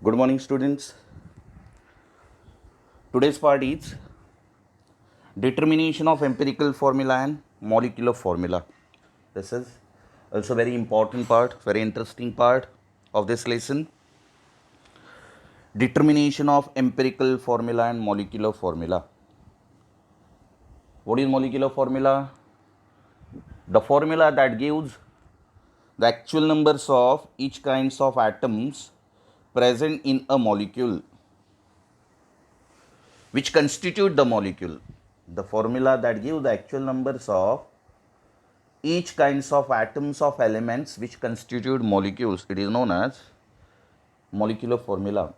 Good morning, students. Today's part is determination of empirical formula and molecular formula. This is also very important part, very interesting part of this lesson. Determination of empirical formula and molecular formula. What is molecular formula? The formula that gives the actual numbers of each kinds of atoms present in a molecule which constitute the molecule. The formula that gives the actual numbers of each kinds of atoms of elements which constitute molecules, it is known as molecular formula.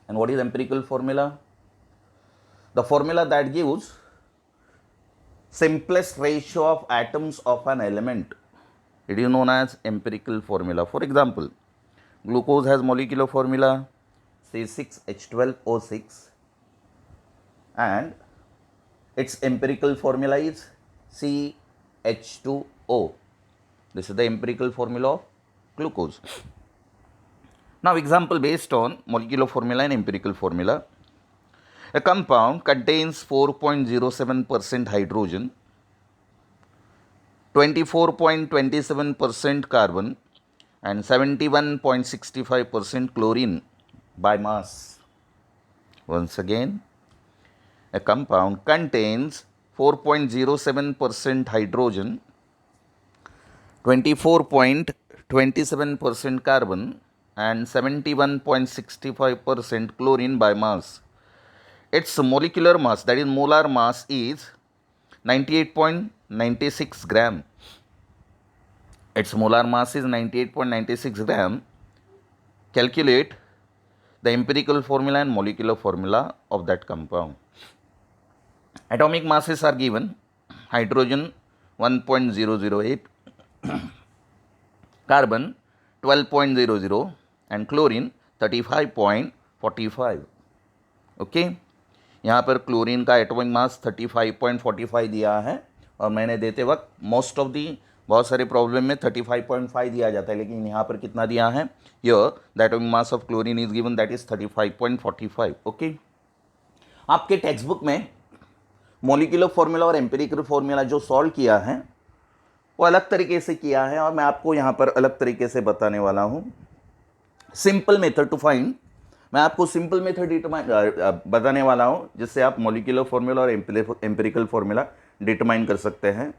And what is empirical formula? The formula that gives simplest ratio of atoms of an element, it is known as empirical formula. For example, glucose has molecular formula C6H12O6 and its empirical formula is CH2O. This is the empirical formula of glucose. Now, example based on molecular formula and empirical formula. A compound contains 4.07% hydrogen, 24.27% carbon, and 71.65% chlorine by mass. Once again, a compound contains 4.07% hydrogen, 24.27% carbon, and 71.65% chlorine by mass. Its molecular mass, that is molar mass, is 98.96 gram. Its molar mass is 98.96 gram. Calculate the empirical formula and molecular formula of that compound. Atomic masses are given: hydrogen 1.008, carbon 12.00 and chlorine 35.45. Okay, यहाँ पर chlorine का atomic mass 35.45 दिया है और मैंने देते वक्त most of the बहुत सारे प्रॉब्लम में 35.5 दिया जाता है, लेकिन यहाँ पर कितना दिया है? Here the atomic mass of chlorine is given, that is 35.45. Okay, आपके टेक्स्ट बुक में मॉलिक्यूलर फॉर्मूला और एम्पिरिकल फॉर्मूला जो सॉल्व किया है वो अलग तरीके से किया है और मैं आपको यहाँ पर अलग तरीके से बताने वाला हूँ. सिंपल मेथड टू फाइंड, मैं आपको सिंपल मेथड बताने वाला हूँ जिससे आप मॉलिक्यूलर फॉर्मूला और एम्पिरिकल फॉर्मूला डिटरमाइन कर सकते हैं.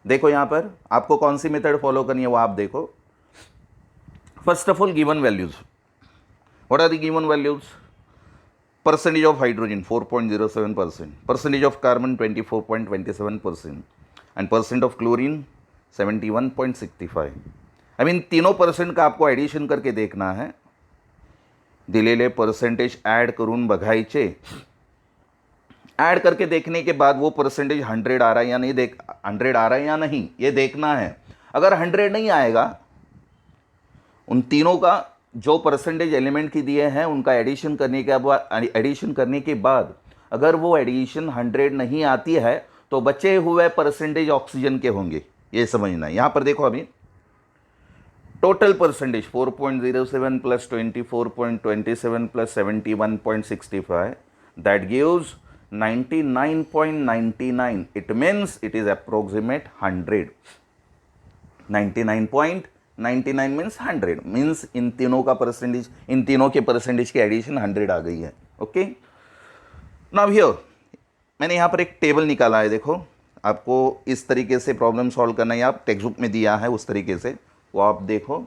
देखो यहाँ पर आपको कौन सी मेथड फॉलो करनी है वो आप देखो. First of all, given values. What are the given values? Percentage of hydrogen 4.07%, percentage of carbon 24.27% and percent of chlorine 71.65. I mean तीनों परसेंट का आपको एडिशन करके देखना है. दिलेले पर्सेंटेज ॲड करून बघायचे. ऐड करके देखने के बाद वो परसेंटेज 100 आ रहा है या नहीं, 100 आ रहा है या नहीं ये देखना है. अगर 100 नहीं आएगा, उन तीनों का जो परसेंटेज एलिमेंट की दिए हैं उनका एडिशन करने के बाद अगर वो एडिशन 100 नहीं आती है तो बचे हुए परसेंटेज ऑक्सीजन के होंगे. ये समझना है. यहाँ पर देखो अभी total percentage 4.07 plus 24.27 plus 71.65, that gives 99.99. It means it is approximate 100. 99.99 means 100. Means in तीनों का परसेंटेज, इन तीनों के परसेंटेज की एडिशन 100 आ गई है. ओके, नाउ हियर मैंने यहाँ पर एक टेबल निकाला है. देखो, आपको इस तरीके से प्रॉब्लम सॉल्व करना है. आप टेक्स्ट बुक में दिया है उस तरीके से, वो आप देखो.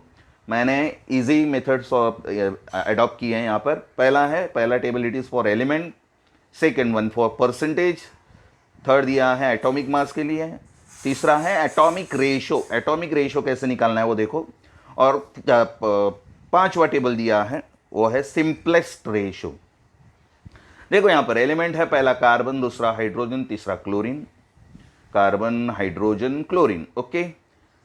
मैंने इजी मेथड्स अडॉप्ट किए हैं. यहाँ पर पहला table it is for element, second one for percentage, third दिया है एटॉमिक मास के लिए, तीसरा है एटॉमिक रेशो. एटॉमिक रेशो कैसे निकालना है वो देखो. और पांचवा टेबल दिया है वो है सिंपलेस्ट रेशो. देखो यहाँ पर एलिमेंट है, पहला कार्बन, दूसरा हाइड्रोजन, तीसरा chlorine. Carbon, hydrogen, chlorine. Okay,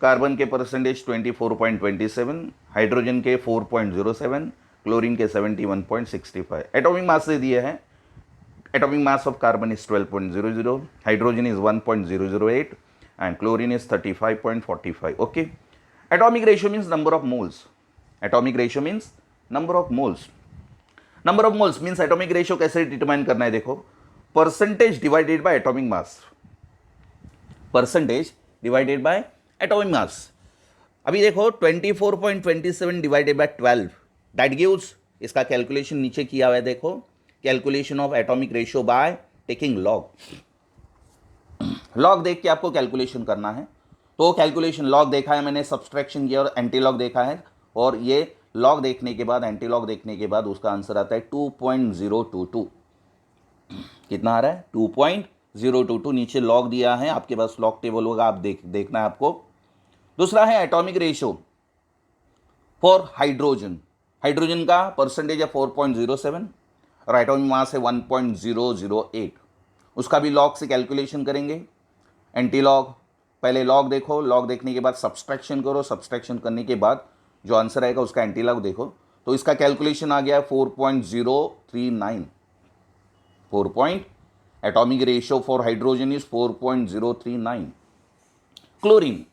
carbon के परसेंटेज 24.27, हाइड्रोजन के 4.07, क्लोरीन के 71.65. एटॉमिक मास से दिए हैं. Atomic mass of carbon is 12.00, hydrogen is 1.008 and chlorine is 35.45. Okay, atomic ratio means number of moles. Atomic ratio means number of moles. Number of moles means atomic ratio कैसे determine करना है, देखो percentage divided by atomic mass, percentage divided by atomic mass. अभी देखो 24.27 divided by 12 that gives, इसका calculation नीचे किया हुआ है, देखो calculation of atomic ratio by taking log. Log देख के आपको कैलकुलेशन करना है, तो कैलकुलेशन लॉग देखा है मैंने, सब्सट्रैक्शन किया और एंटी लॉग देखा है, और ये लॉग देखने के बाद एंटी लॉग देखने के बाद उसका आंसर आता है 2.022। कितना आ रहा है 2.022। नीचे लॉग दिया है, आपके पास लॉग टेबल होगा, आप देखना है आपको। दूसरा है atomic ratio for hydrogen, hydrogen का परसेंटेज है 4.07 और एटॉमिक मास है 1.008। उसका भी लॉग से कैलकुलेशन करेंगे, एंटी लॉग। पहले लॉग देखो, लॉग देखने के बाद सब्सट्रैक्शन करो, सब्सट्रैक्शन करने के बाद जो आंसर आएगा उसका एंटी लॉग देखो, तो इसका कैलकुलेशन आ गया 4.039। Atomic ratio for hydrogen is 4.039। Chlorine,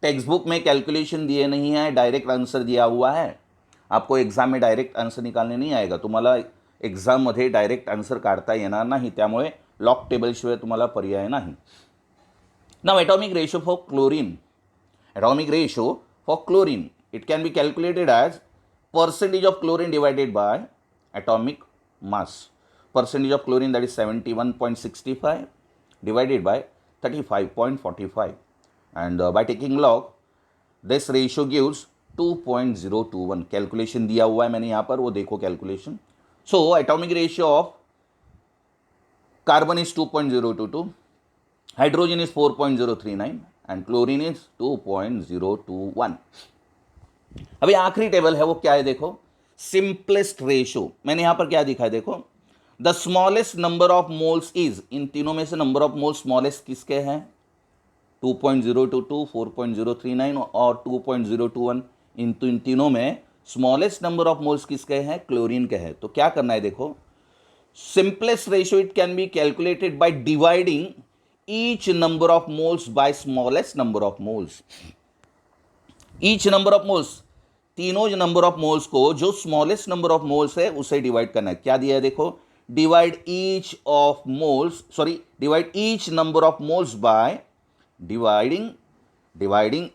text book में कैलकुलेशन दिए नहीं है, डायरेक्ट आंसर दिया हुआ है। आपको एग्जाम में डायरेक्ट आंसर निकालने नहीं आएगा, तुम्हाला एक्झाममध्ये डायरेक्ट आन्सर काढता येणार नाही, त्यामुळे लॉग टेबलशिवाय तुम्हाला पर्याय नाही। Now atomic ratio for chlorine, atomic ratio for chlorine it can be calculated as percentage of chlorine divided by atomic mass. Percentage of chlorine, that is 71.65 divided by 35.45, and by taking log this ratio gives 2.021। Calculation दिया हुआ है मैंने यहाँ पर, वो देखो calculation. So atomic ratio of carbon is 2.022, hydrogen is 4.039 and chlorine is 2.021। अभी आखिरी टेबल है वो क्या है, देखो सिंपलेस्ट रेशियो। मैंने यहां पर क्या दिखा है, देखो the smallest number of moles is, इन तीनों में से नंबर ऑफ मोल्स स्मॉलेस्ट किसके हैं, 2.022, 4.039 और 2.021। इन तीनों में स्मॉलेस्ट नंबर ऑफ मोल्स किसके हैं, क्लोरीन के हैं। तो क्या करना है, देखो simplest ratio it can be calculated by dividing each number of moles bye smallest number of moles. Each number of moles, तीनों नंबर ऑफ मोल्स को जो स्मॉलेस्ट नंबर ऑफ मोल्स है उसे डिवाइड करना है। क्या दिया है, देखो divide each of moles, sorry divide each number of moles by dividing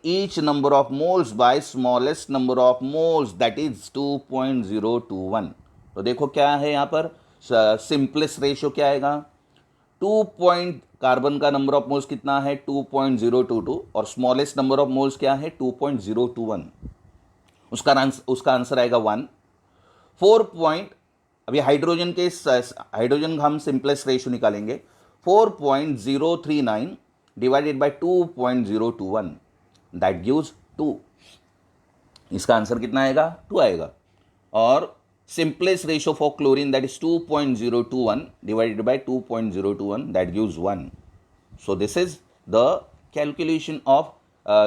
each number of moles bye smallest number of moles, that is 2.021। तो देखो क्या है यहाँ पर सिंपलेस्ट रेशियो क्या आएगा, 2 कार्बन का नंबर ऑफ मोल्स कितना है 2.022 और स्मॉलेस्ट नंबर ऑफ मोल्स क्या है 2.021। उसका आंसर आएगा 1। 4 अभी हाइड्रोजन के हाइड्रोजन हम सिंपलेस्ट रेशियो निकालेंगे, 4.039 डिवाइडेड बाय 2.021 दैट गिव्स 2। इसका आंसर कितना आएगा 2 आएगा। और simplest ratio for chlorine, that is 2.021 divided by 2.021 that gives 1. So this is the calculation of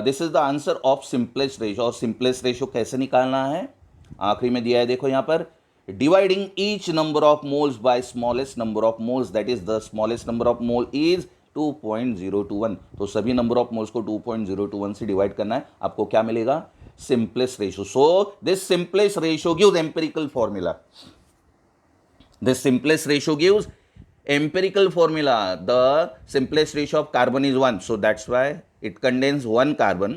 this is the answer of simplest ratio। और simplest ratio कैसे निकालना है, आखिरी में दिया है, देखो यहाँ पर dividing each number of moles by smallest number of moles, that is the smallest number of mole is 2.021। तो सभी नंबर ऑफ मोल्स को 2.021 से डिवाइड करना है, आपको क्या मिलेगा, simplest ratio। So this simplest ratio gives empirical formula. This simplest ratio gives empirical formula. The simplest ratio of carbon is 1, so that's why it contains 1 carbon.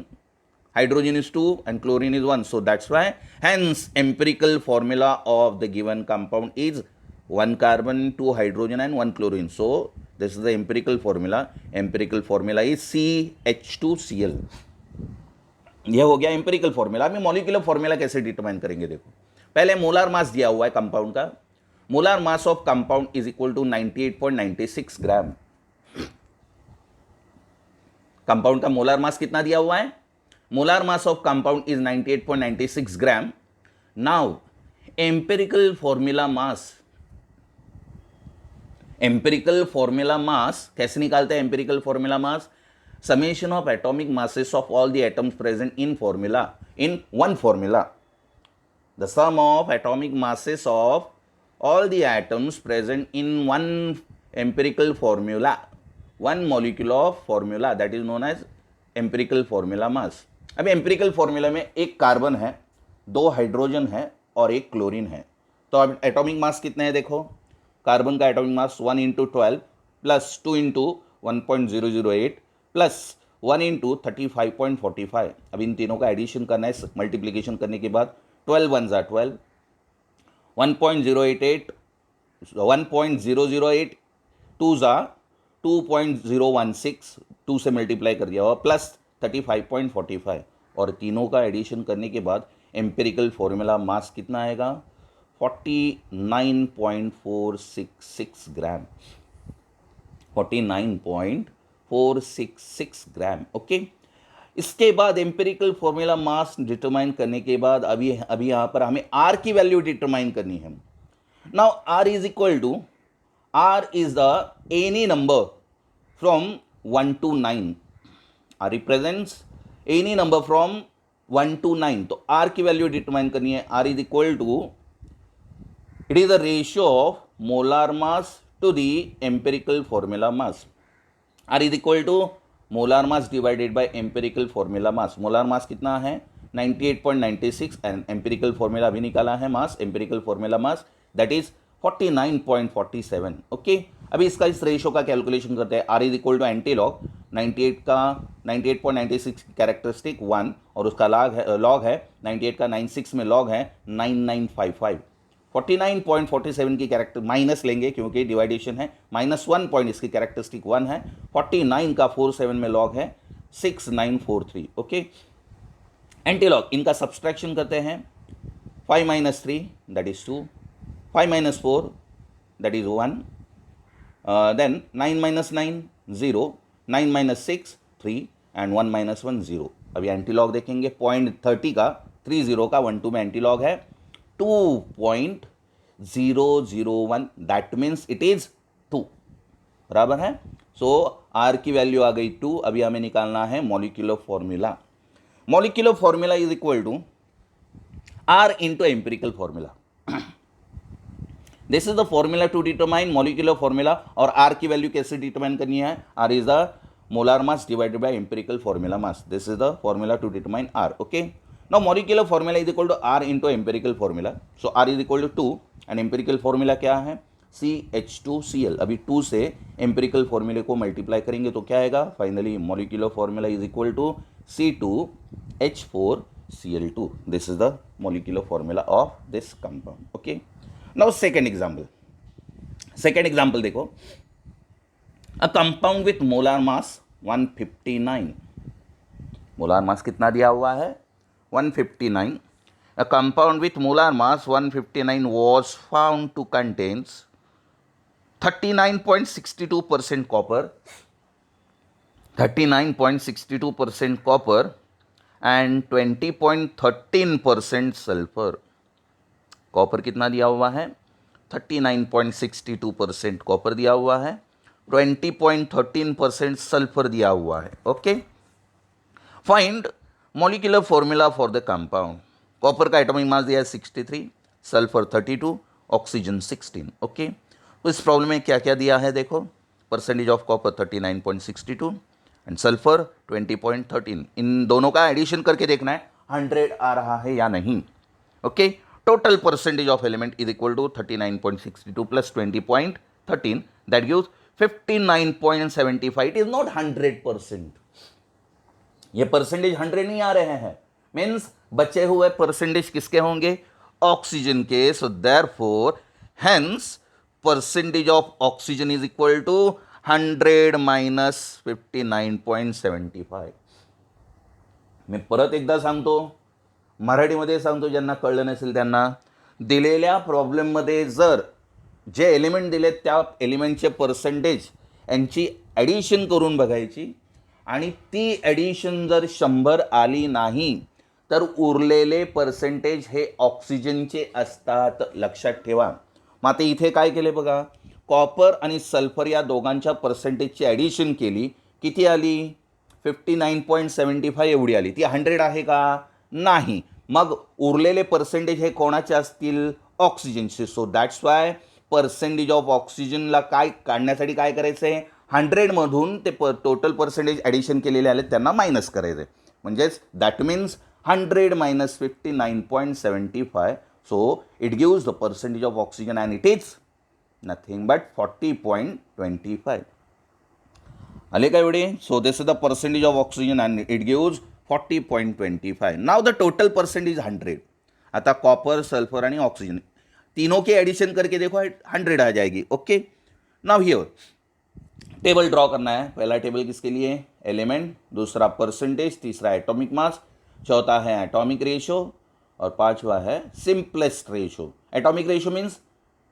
Hydrogen is 2 and chlorine is 1, so that's why hence empirical formula of the given compound is 1 carbon, 2 hydrogen and 1 chlorine. So this is the empirical formula. Empirical formula is CH2Cl। यह हो गया empirical formula. अभी molecular formula कैसे determine करेंगे, देखो पहले molar mass दिया हुआ है कंपाउंड का, molar mass of compound is equal to 98.96 gram. Compound का मोलार मास कितना दिया हुआ है, molar mass of compound is 98.96 gram. Now empirical formula mass कैसे निकालते हैं, empirical formula mass summation of atomic masses of all the atoms present in one formula. The sum of atomic masses of all the atoms present in one empirical formula, one molecule of formula, that is known as empirical formula mass। अब empirical formula में एक carbon है, 2 hydrogen है और 1 chlorine है। तो अब atomic mass कितने हैं देखो, कार्बन का atomic mass 1 into 12 plus 2 into 1.008 plus 1 into 35.45। अब इन तीनों का एडिशन करना है, मल्टीप्लीकेशन करने के बाद 12 वन ज़ा 12, 1.088 1.008 टू ज़ा 2.016, 2 से मल्टीप्लाई कर दिया और प्लस 35.45, और तीनों का एडिशन करने के बाद एम्पिरिकल फॉर्मूला मास कितना आएगा 49.466 ग्राम, 49.466 ग्राम। ओके, इसके बाद एम्पिरिकल फॉर्मूला मास डिटरमाइन करने के बाद अभी यहाँ पर हमें आर की वैल्यू डिटरमाइन करनी है। Now R is equal to, R is the any number from 1 to 9, R represents any number from 1 to 9। तो आर की वैल्यू डिटरमाइन करनी है, R is equal to, it is the ratio of molar mass to the empirical formula mass. R is equal to molar mass divided by empirical formula mass. molar mass कितना है 98.96 and empirical formula भी निकाला है mass, empirical formula mass that is 49.47। Okay, अभी इसका इस ratio का calculation करते हैं। R is equal to anti log 98 का 98.96 कैरेक्टरिस्टिक 1 और उसका लॉग है 98 का 96 में लॉग है 9955। 49.47 की कैरेक्टर माइनस लेंगे क्योंकि डिवाइडेशन है, -1 पॉइंट इसकी कैरेक्टरिस्टिक 1 है, 49 का 47 में लॉग है 6943। ओके, एंटी लॉग इनका सब्सट्रैक्शन करते हैं, 5 - 3 that is 2, 5 - 4 that is 1, then 9 - 9 0, 9 - 6 3 and 1 - 1 0। अभी एंटी लॉग देखेंगे, 0.30 का 30 का 12 में एंटी लॉग है 2.001, दैट मीन्स इट इज 2, बराबर है। सो आर की वैल्यू आ गई 2। अभी हमें निकालना है molecular formula. Molecular formula is equal to R into empirical formula. This is the formula to determine molecular formula. और आर की वैल्यू कैसे डिटरमाइन करनी है, R is the molar mass divided by empirical formula mass. This is the formula to determine R. Okay, now molecular formula is equal to R into empirical formula, so R is equal to 2 and empirical formula क्या है CH2Cl। अभी 2 से empirical formula को multiply करेंगे तो क्या आएगा, finally molecular formula is equal to C2H4Cl2। this is the molecular formula of this compound। okay, now second example देखो, a compound with molar mass 159, molar mass कितना दिया हुआ है 159। A compound with molar mass 159 was found to contains 39.62% copper, 39.62% copper and 20.13% sulfur। Copper कितना दिया हुआ है 39.62% copper दिया हुआ है, 20.13% सल्फर दिया हुआ है। Okay, find molecular formula for the compound. Copper का एटॉमिक मास दिया है 63, सल्फर 32, ऑक्सीजन 16। ओके, तो इस प्रॉब्लम में क्या क्या दिया है देखो, percentage of copper 39.62 and sulphur 20.13। इन दोनों का एडिशन करके देखना है 100 आ रहा है या नहीं। Okay, total percentage of element is equal to 39.62 plus 20.13 that gives 59.75। It is not 100%, ये परसेंटेज 100 नहीं आ रहे हैं, मीन्स बचे हुए परसेंटेज किसके होंगे ऑक्सीजन के। So therefore hence percentage of oxygen is equal to 100 minus 59.75। मी परत एकदा सांगतो, मराठीमध्ये सांगतो, ज्यांना कळलं नसेल त्यांना, दिलेल्या प्रॉब्लेममध्ये जर जे एलिमेंट दिलेत त्या एलिमेंटचे पर्सेंटेज यांची ॲडिशन करून बघायची आणि ती ॲडिशन जर 100 आली नाही तर उरलेले पर्सेंटेज हे ऑक्सिजनचे असतात, लक्षात ठेवा। मग आता इथे काय केले बघा, कॉपर आणि सल्फर या दोघांच्या पर्सेंटेजची ॲडिशन केली, किती आली 59.75 एवढी आली। ती 100 आहे का, नाही। मग उरलेले पर्सेंटेज हे कोणाचे असतील, ऑक्सिजनचे। So that's why percentage of ऑक्सिजनला काय काढण्यासाठी काय करायचं आहे, 100 मधून ते टोटल पर्सेंटेज ॲडिशन केलेले आले त्यांना मायनस करायचे, म्हणजेच that means 100 minus 59.75 So it gives the percentage of oxygen and it is nothing but 40.25. Aleka everybody? So this is the percentage of oxygen and it gives 40.25. Now the total percent is 100. आता copper, sulphur आणि oxygen तीनों के addition करके देखो 100 आ जाएगी. Okay, now here table draw करना है. पहला टेबल किसके लिए? एलिमेंट, दूसरा परसेंटेज, तीसरा एटॉमिक मास, चौथा है एटॉमिक रेशियो और पांचवा है simplest ratio. Atomic ratio means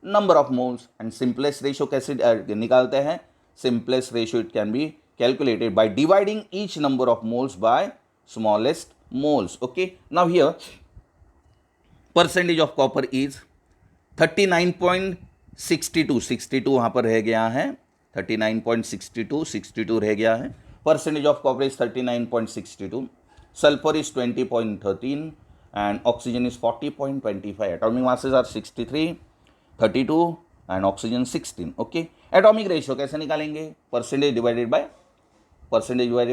number of moles and simplest ratio कैसे निकालते हैं? Simplest ratio it can be calculated by dividing each number of moles by smallest moles. Okay, now here percentage of copper is 39.62. 62 वहाँ पर रह गया है, 39.62, 62 रह गया है. Percentage of copper is 39.62. Sulfur is 20.13 and oxygen is 40.25. Atomic masses are 63, 32 and oxygen 16. Okay, atomic ratio कैसे निकालेंगे? Percentage divided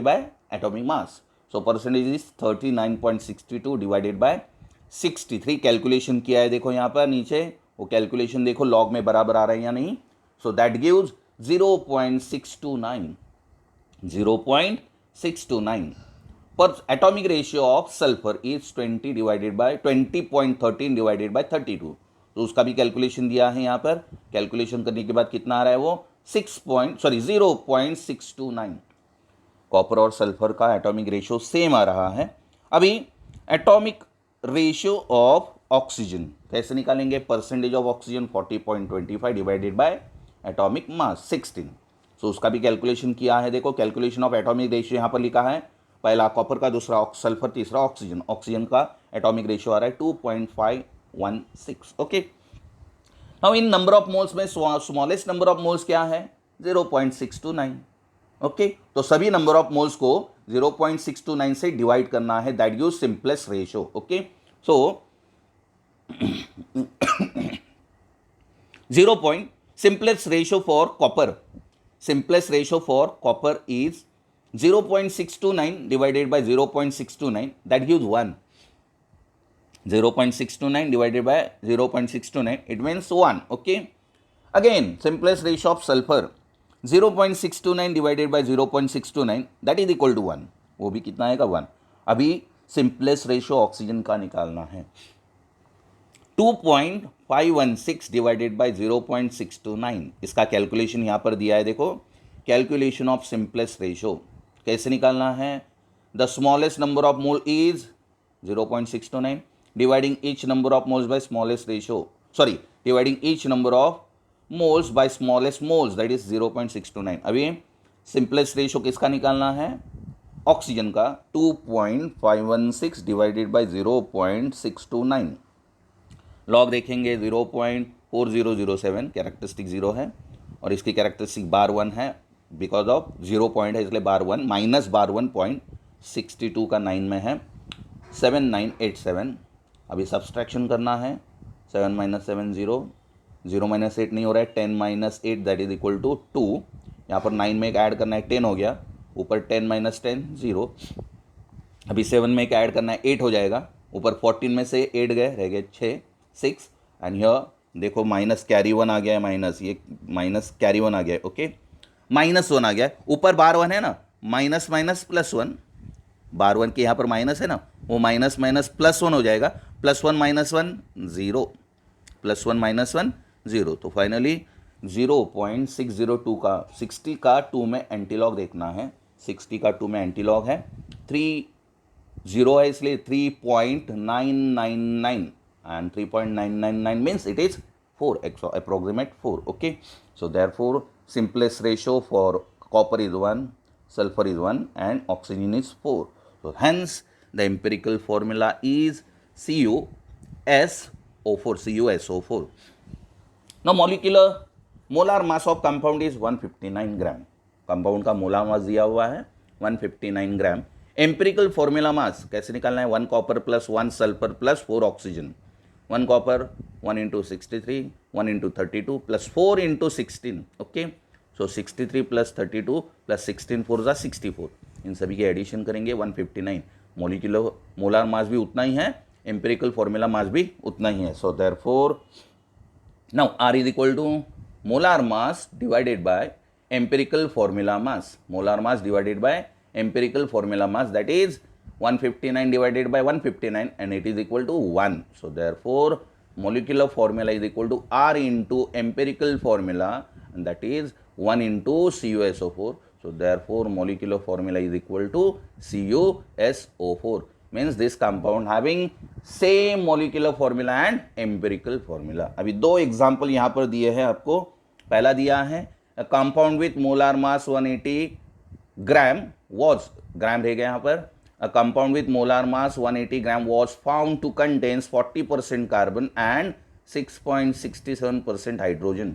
by atomic mass. So percentage is 39.62 divided by 63. Calculation किया है, देखो यहाँ पर नीचे वो कैलकुलेशन देखो लॉग में बराबर आ रहा है या नहीं. So that gives 0.629. 0.629. पर atomic ratio of sulphur is 20 divided by 20.13 divided by 32. तो उसका भी कैलकुलेशन दिया है यहाँ पर. कैलकुलेशन करने के बाद कितना आ रहा है वो 0.629. कॉपर और सल्फर का एटॉमिक रेशियो सेम आ रहा है. अभी एटॉमिक रेशियो ऑफ ऑक्सीजन कैसे निकालेंगे? Percentage of oxygen 40.25 divided by atomic mass 16. सो उसका भी कैलकुलेशन किया है. देखो कैलकुलेशन ऑफ एटॉमिक रेशियो यहाँ पर लिखा है. पहला कॉपर का, दूसरा सल्फर, तीसरा ऑक्सीजन. ऑक्सीजन का एटॉमिक रेशियो आ रहा है 2.516. Okay, now in number of moles में स्मॉलेस्ट नंबर ऑफ मोल्स क्या है? 0.629. ओके, तो सभी नंबर ऑफ मोल्स को 0.629 से डिवाइड करना है. That gives simplest ratio. Okay, so simplest ratio for copper is 0.629 divided by 0.629. that gives 1. 0.629 divided by 0.629, it means 1. Okay, again simplest ratio of sulfur 0.629 divided by 0.629, that is equal to 1. वो भी कितना आएगा? 1. अभी simplest ratio oxygen का निकालना है. 2.516 divided by 0.629. इसका calculation यहाँ पर दिया है. देखो कैलकुलेशन ऑफ सिंपलेस्ट रेशियो कैसे निकालना है? The smallest number of mole is 0.629. dividing each number of moles by smallest ratio, dividing each number of moles by smallest moles, that is 0.629. अभी simplest ratio किसका निकालना है? ऑक्सीजन का. 2.516 divided by 0.629. Log देखेंगे 0.4007, characteristic 0 है और इसकी characteristic बार 1 है. बिकॉज ऑफ 0 पॉइंट है इसलिए बार 1, माइनस बार 1.62 का 9 में है 7987. अभी सब्सट्रैक्शन करना है. 7 - 7 0, 0 - 8 नहीं हो रहा है. 10 - 8 दैट इज इक्वल टू 2. यहाँ पर 9 में एक ऐड करना है 10 हो गया. ऊपर 10 - 10 0. अभी 7 में एक ऐड करना है 8 हो जाएगा. ऊपर 14 में से 8 गए, रह गए 6 6. एंड यहाँ देखो माइनस कैरी 1 आ गया है. माइनस ये माइनस कैरी 1 आ गया है. ओके, -1 आ गया है. ऊपर बार 1 है ना, माइनस माइनस प्लस 1. बार 1 के यहाँ पर माइनस है ना, वो माइनस माइनस प्लस 1 हो जाएगा. +1 - 1 0, +1 - 1 0. तो फाइनली 0.602 का 60 का 2 में एंटीलॉग देखना है. 60 का 2 में एंटीलॉग है 3 0 है इसलिए 3.999 and 3.999 means it is 4, approximate 4. Okay, so therefore simplest ratio for copper is 1, sulfur is 1 and oxygen is 4. So hence the empirical formula is CuSO4. Now molar mass of compound is 159 gram. Compound का molar मास दिया हुआ है 159 ग्राम. Empirical formula mass कैसे निकालना है? 1 copper plus 1 sulphur plus 4 oxygen. 1 copper 1 × 63, 1 × 32 plus 4 × 16. Okay, so 63 plus 32 plus 16 4 64. इन सभी के एडिशन करेंगे 159. मोलार मास भी उतना ही है एम्पिरिकल फॉर्मूला मास भी उतना ही है. So therefore now R is equal to molar mass divided by empirical formula mass. Molar mass divided by empirical formula mass, that is 159 divided by 159, and it is equal to 1. So therefore molecular formula is equal to R into empirical formula, and that is 1 into CuSO4. So therefore molecular formula is equal to CuSO4, means this compound having same molecular formula and empirical formula. अभी दो example यहाँ पर दिए हैं आपको. पहला दिया है a compound with molar mass 180 gram was, gram रह गया यहाँ पर, a compound with molar mass 180 gram was found to contains 40% carbon and 6.67% hydrogen.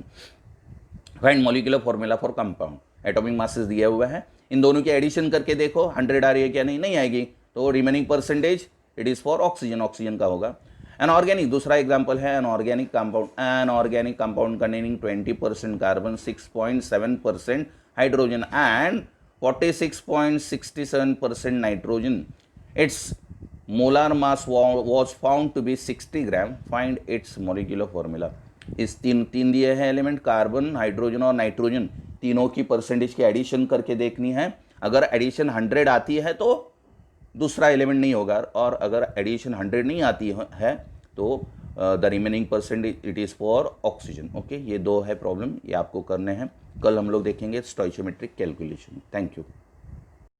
Find molecular formula for compound. Atomic masses दिया हुआ है, इन दोनों की एडिशन करके देखो 100 आ रही है क्या, नहीं आएगी, तो remaining percentage it is for oxygen, oxygen का होगा. एन ऑर्गेनिक दूसरा एग्जाम्पल है, an organic compound containing 20% carbon, 6.7% hydrogen and 46.67% nitrogen. Its molar mass was found to be 60 gram. Find its molecular formula. इस तीन दिए हैं एलिमेंट, कार्बन, हाइड्रोजन और nitrogen, तीनों की परसेंटेज की एडिशन करके देखनी है. अगर एडिशन 100 आती है तो दूसरा एलिमेंट नहीं होगा, और अगर एडिशन 100 नहीं आती है तो the remaining percentage it is for oxygen. Okay, ये दो है प्रॉब्लम, ये आपको करने हैं. कल हम लोग देखेंगे स्टोइचियोमेट्रिक कैलकुलेशन. Thank you.